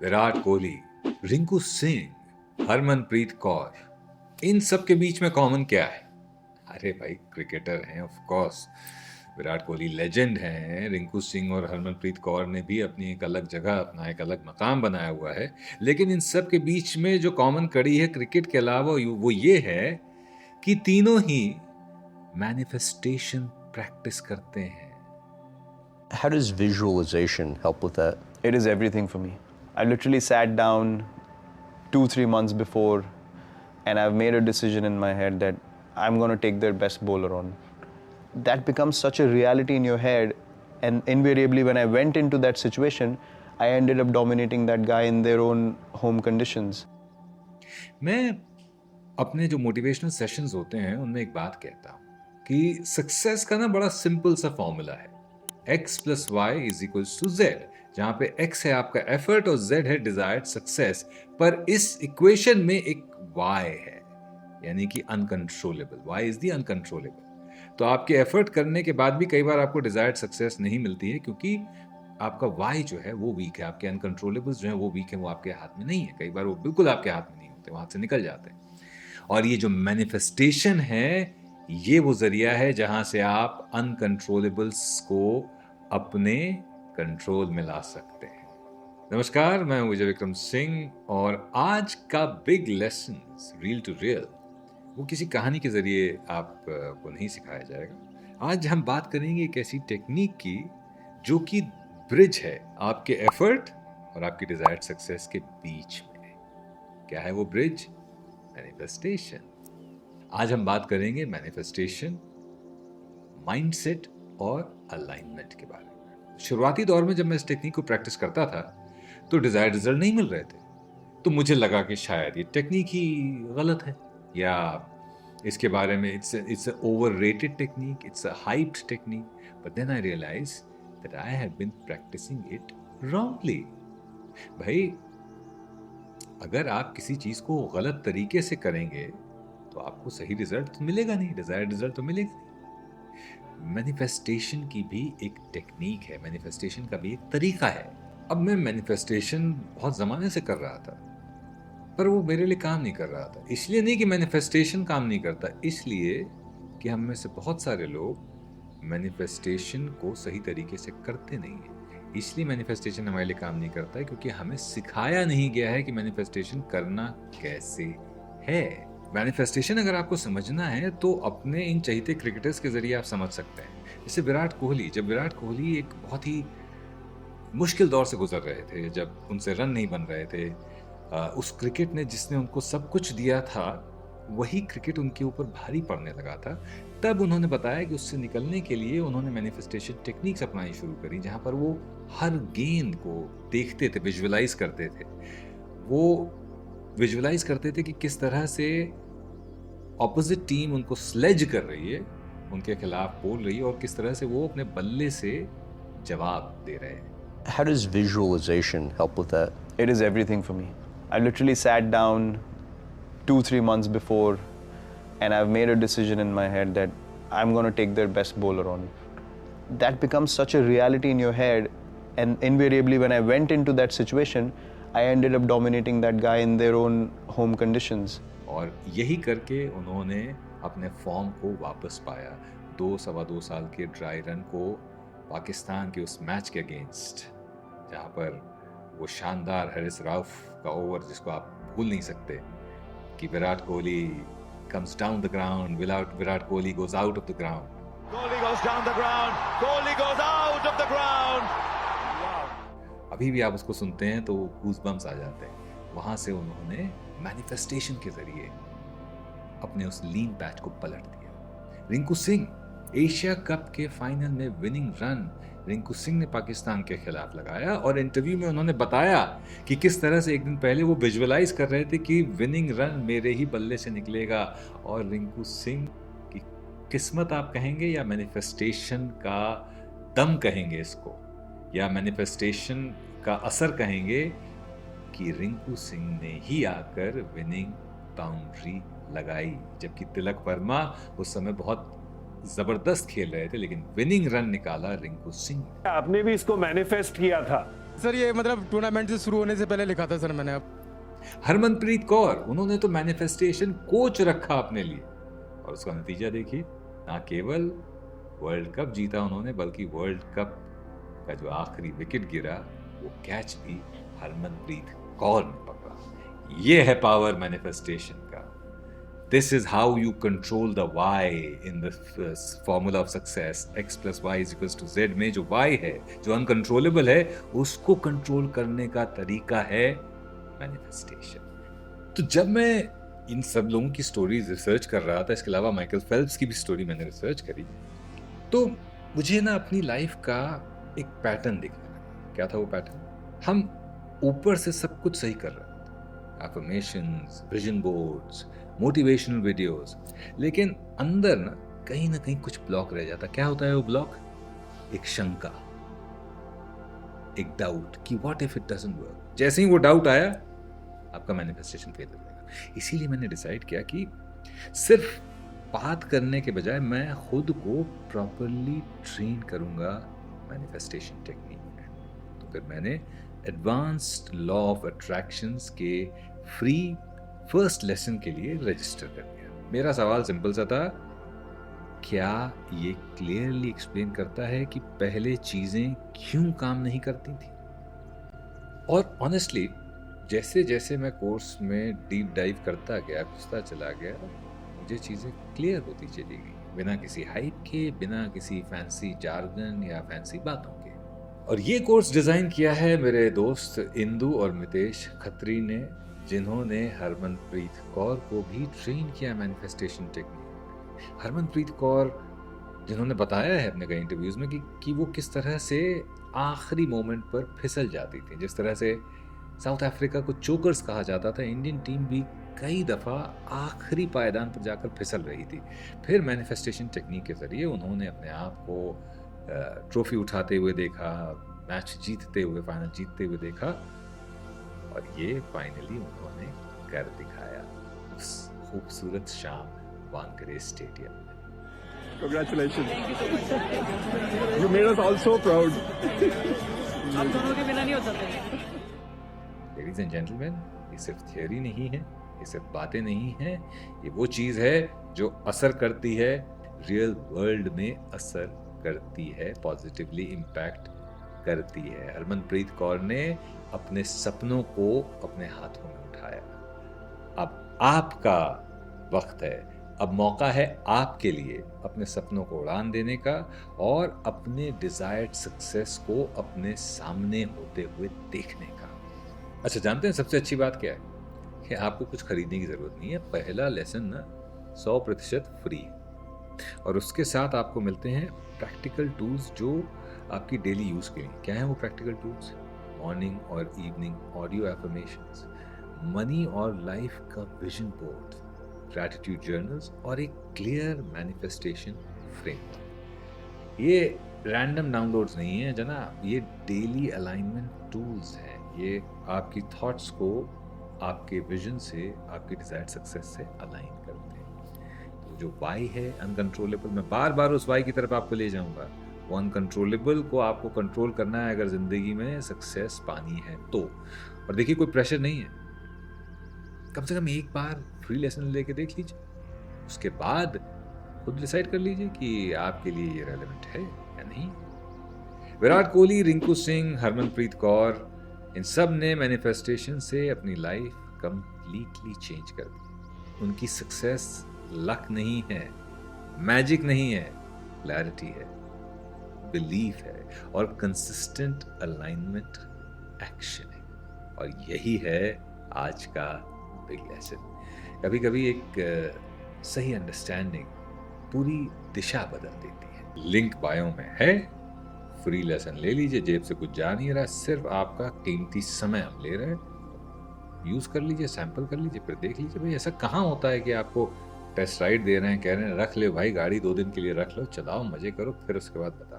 विराट कोहली, रिंकू सिंह, हरमनप्रीत कौर, इन सब के बीच में कॉमन क्या है? अरे भाई, क्रिकेटर हैं of course. Virat Kohli legend हैं, रिंकू सिंह और हरमनप्रीत कौर ने भी अपनी एक अलग जगह, अपना एक अलग मकाम बनाया हुआ है। लेकिन इन सब के बीच में जो कॉमन कड़ी है क्रिकेट के अलावा, वो ये है कि तीनों ही मैनिफेस्टेशन प्रैक्टिस करते हैं। How does visualization help with that? It is everything for me. I literally sat down 2-3 months before and I've made a decision in my head that I'm going to take their best bowler on. That becomes such a reality in your head, and invariably when I went into that situation, I ended up dominating that guy in their own home conditions. मैं अपने जो motivational sessions होते हैं उनमें एक बात कहता हूँ कि सक्सेस का ना बड़ा सिंपल सा फॉर्मूला है, x + y = z, जहाँ पे x है आपका एफर्ट और z है डिजायर्ड सक्सेस। पर इस इक्वेशन में एक y है, यानी कि uncontrollable. y is the uncontrollable. तो आपके एफर्ट करने के बाद भी कई बार आपको डिजायर्ड सक्सेस नहीं मिलती है, क्योंकि आपका वाई जो है वो वीक है, आपके अनकंट्रोलेबल्स जो है वो वीक है, वो आपके हाथ में नहीं है। कई बार वो बिल्कुल आपके हाथ में नहीं होते, वहां से निकल जाते हैं। और ये जो मैनिफेस्टेशन है, ये वो जरिया है जहां से आप अनकंट्रोलेबल्स को अपने कंट्रोल में ला सकते हैं। नमस्कार, मैं हूं विजय विक्रम सिंह और आज का big lesson, real to real, वो किसी कहानी के जरिए आपको नहीं सिखाया जाएगा। आज हम बात करेंगे एक ऐसी टेक्निक की जो कि ब्रिज है आपके एफर्ट और आपकी डिजायर्ड सक्सेस के बीच में। क्या है वो ब्रिज? मैनिफेस्टेशन। आज हम बात करेंगे मैनिफेस्टेशन, माइंडसेट और अलाइनमेंट के बारे में। शुरुआती दौर में जब मैं इस टेक्निक को प्रैक्टिस करता था तो डिजायर्ड रिजल्ट नहीं मिल रहे थे, तो मुझे लगा कि शायद ये टेक्निक ही गलत है, या इसके बारे में it's overrated technique, it's a hyped technique. But then I realise that I have been practising it wrongly. भाई, अगर आप किसी चीज को गलत तरीके से करेंगे तो आपको सही रिजल्ट तो मिलेगा नहीं, डिजायर्ड रिजल्ट तो मिलेगा नहीं। मैनिफेस्टेशन की भी एक टेक्निक है, मैनिफेस्टेशन का भी एक तरीका है। अब मैं मैनिफेस्टेशन बहुत ज़माने से कर रहा था, पर वो मेरे लिए काम नहीं कर रहा था। इसलिए नहीं कि मैनिफेस्टेशन काम नहीं करता, इसलिए कि हम में से बहुत सारे लोग मैनिफेस्टेशन को सही तरीके से करते नहीं हैं। इसलिए मैनिफेस्टेशन हमारे लिए काम नहीं करता है, क्योंकि हमें सिखाया नहीं गया है कि मैनिफेस्टेशन करना कैसे है। मैनिफेस्टेशन अगर आपको समझना है तो अपने इन चहीते क्रिकेटर्स के जरिए आप समझ सकते हैं। जैसे विराट कोहली, जब विराट कोहली एक बहुत ही मुश्किल दौर से गुजर रहे थे, जब उनसे रन नहीं बन रहे थे, उस क्रिकेट ने जिसने उनको सब कुछ दिया था, वही क्रिकेट उनके ऊपर भारी पड़ने लगा था। तब उन्होंने बताया कि उससे निकलने के लिए उन्होंने मैनिफेस्टेशन टेक्निक्स अपनानी शुरू करी, जहां पर वो हर गेंद को देखते थे, विजुअलाइज करते थे। वो विजुअलाइज करते थे कि किस तरह से ऑपोजिट टीम उनको स्लेज कर रही है, उनके खिलाफ बोल रही है, और किस तरह से वो अपने बल्ले से जवाब दे रहे हैं। How does visualization help with that? It is everything for me. I literally sat down 2-3 months before and I've made a decision in my head that I'm going to take their best bowler on. That becomes such a reality in your head, and invariably when I went into that situation, I ended up dominating that guy in their own home conditions. और यही करके उन्होंने अपने form को वापस पाया। 2-2.25 साल के ड्राई रन को पाकिस्तान के उस मैच के अगेंस्ट, जहाँ पर वो शानदार हैरिस राउफ का ओवर, जिसको आप भूल नहीं सकते, कि Virat Kohli comes down the ground, Virat Kohli goes out of the ground. Kohli goes down the ground. Kohli goes out of the ground. Wow. अभी भी आप उसको सुनते हैं तो गूज़बम्स आ जाते हैं। वहां से उन्होंने मैनिफेस्टेशन के जरिए अपने उस लीन पैच को पलट दिया। रिंकू सिंह, एशिया कप के फाइनल में विनिंग रन रिंकू सिंह ने पाकिस्तान के खिलाफ लगाया, और इंटरव्यू में उन्होंने बताया कि किस तरह से एक दिन पहले वो विजुअलाइज कर रहे थे कि विनिंग रन मेरे ही बल्ले से निकलेगा। और रिंकू सिंह की किस्मत आप कहेंगे, या मैनिफेस्टेशन का दम कहेंगे इसको, या मैनिफेस्टेशन का असर कहेंगे, कि रिंकू सिंह ने ही आकर विनिंग बाउंड्री लगाई, जबकि तिलक वर्मा उस समय बहुत जबरदस्त खेल रहे थे, लेकिन विनिंग रन निकाला रिंकू सिंह। आपने भी इसको मैनिफेस्ट किया था सर ये मतलब टूर्नामेंट से शुरू होने से पहले लिखा था सर मैंने। अब हरमनप्रीत कौर, उन्होंने तो मैनिफेस्टेशन कोच रखा अपने लिए और उसका नतीजा देखिए, ना केवल वर्ल्ड कप जीता उन्होंने बल्कि वर्ल्ड कप का जो आखिरी विकेट गिरा वो कैच भी हरमनप्रीत कौर ने पकड़ा। ये है पावर मैनिफेस्टेशन का। This is how you control the Y in the formula of success. x + y = z में जो y है, जो अनकंट्रोलेबल है, उसको कंट्रोल करने का तरीका है मैनिफेस्टेशन। तो जब मैं इन सब लोगों की स्टोरीज रिसर्च कर रहा था, इसके अलावा माइकल फेल्प्स की भी स्टोरी मैंने रिसर्च करी, तो मुझे ना अपनी लाइफ का एक पैटर्न दिखने लगा। क्या था वो पैटर्न? हम ऊपर से सब कुछ सही कर रहे थे, affirmations, vision boards, motivational videos, लेकिन अंदर ना कहीं कुछ ब्लॉक रह जाता। क्या होता है वो ब्लॉक? एक शंका, एक डाउट कि what if it doesn't work. जैसे ही वो डाउट आया, आपका मैनिफेस्टेशन फेल हो जाएगा। इसीलिए मैंने डिसाइड किया कि सिर्फ बात करने के बजाय मैं खुद को प्रॉपरली ट्रेन करूंगा मैनिफेस्टेशन टेक्निक में। तो फिर मैंने एडवांस्ड लॉ ऑफ अट्रैक्शंस के फ्री फर्स्ट लेसन के लिए रजिस्टर कर दिया। मेरा सवाल सिंपल सा था, क्या ये क्लियरली एक्सप्लेन करता है कि पहले चीजें क्यों काम नहीं करती थी? और ऑनेस्टली जैसे जैसे मैं कोर्स में डीप डाइव करता गया, घुसता चला गया, मुझे चीजें क्लियर होती चली गई, बिना किसी हाइप के, बिना किसी फैंसी जार्गन या फैंसी बातों के। और ये कोर्स डिजाइन किया है मेरे दोस्त इंदु और मितेश खत्री ने, जिन्होंने हरमनप्रीत कौर को भी ट्रेन किया मैनिफेस्टेशन टेक्निक। हरमनप्रीत कौर जिन्होंने बताया है अपने कई इंटरव्यूज में कि वो किस तरह से आखिरी मोमेंट पर फिसल जाती थी। जिस तरह से साउथ अफ्रीका को चोकर्स कहा जाता था, इंडियन टीम भी कई दफ़ा आखिरी पायदान पर जाकर फिसल रही थी। फिर मैनिफेस्टेशन टेक्निक के ज़रिए उन्होंने अपने आप को ट्रॉफी उठाते हुए देखा, मैच जीतते हुए, फाइनल जीतते हुए देखा, और ये फाइनली उन्होंने कर दिखाया उस खूबसूरत शाम वानखेड़े स्टेडियम में। Congratulations. You made us all so proud. आप दोनों के बिना नहीं हो सकते। लेडीज एंड जेंटलमैन, ये सिर्फ थियोरी नहीं है, ये सिर्फ बातें नहीं हैं, ये वो चीज़ है जो असर करती है, रियल वर्ल्ड में असर करती है, पॉजिटिवली इम्पैक्ट करती है। हरमनप्रीत कौर ने अपने सपनों को अपने हाथों में उठाया। अब आपका वक्त है, अब मौका है आपके लिए अपने सपनों को उड़ान देने का और अपने डिजायर्ड सक्सेस को अपने सामने होते हुए देखने का। अच्छा, जानते हैं सबसे अच्छी बात क्या है? कि आपको कुछ खरीदने की जरूरत नहीं है। पहला लेसन ना 100% फ्री, और उसके साथ आपको मिलते हैं प्रैक्टिकल टूल्स जो आपकी डेली यूज के लिए। क्या है वो प्रैक्टिकल टूल्स? मॉर्निंग और इवनिंग ऑडियो एफर्मेशंस, मनी और लाइफ का विजन बोर्ड, ग्रैटिट्यूड जर्नल्स और एक क्लियर मैनिफेस्टेशन फ्रेमवर्क। ये रैंडम डाउनलोड्स नहीं है जनाब, ये डेली अलाइनमेंट टूल्स हैं। ये आपकी थॉट्स को आपके विजन से, आपकी डिजायर्ड सक्सेस से अलाइन करते हैं। तो जो वाई है अनकंट्रोलेबल, मैं बार बार उस वाई की तरफ आपको ले जाऊंगा। वो अनकंट्रोलेबल को आपको कंट्रोल करना है अगर जिंदगी में सक्सेस पानी है तो। और देखिए, कोई प्रेशर नहीं है, कम से कम एक बार फ्री लेसन लेके देख लीजिए, उसके बाद खुद डिसाइड कर लीजिए कि आपके लिए ये रेलेवेंट है या नहीं। विराट कोहली, रिंकू सिंह, हरमनप्रीत कौर, इन सब ने मैनिफेस्टेशन से अपनी लाइफ कंप्लीटली चेंज कर दी। उनकी सक्सेस लक नहीं है, मैजिक नहीं है, क्लैरिटी है, बिलीफ है और कंसिस्टेंट अलाइनमेंट एक्शन है। और यही है आज का बिग लेसन। कभी कभी एक सही अंडरस्टैंडिंग पूरी दिशा बदल देती है। लिंक बायो में है, फ्री लेसन ले लीजिए। जेब से कुछ जा नहीं रहा, सिर्फ आपका कीमती समय हम ले रहे हैं। यूज कर लीजिए, सैंपल कर लीजिए, फिर देख लीजिए भाई ऐसा कहाँ होता है कि आपको टेस्ट राइड दे रहे हैं, कह रहे हैं रख ले भाई गाड़ी 2 दिन के लिए रख लो, चलाओ, मजे करो, फिर उसके बाद बता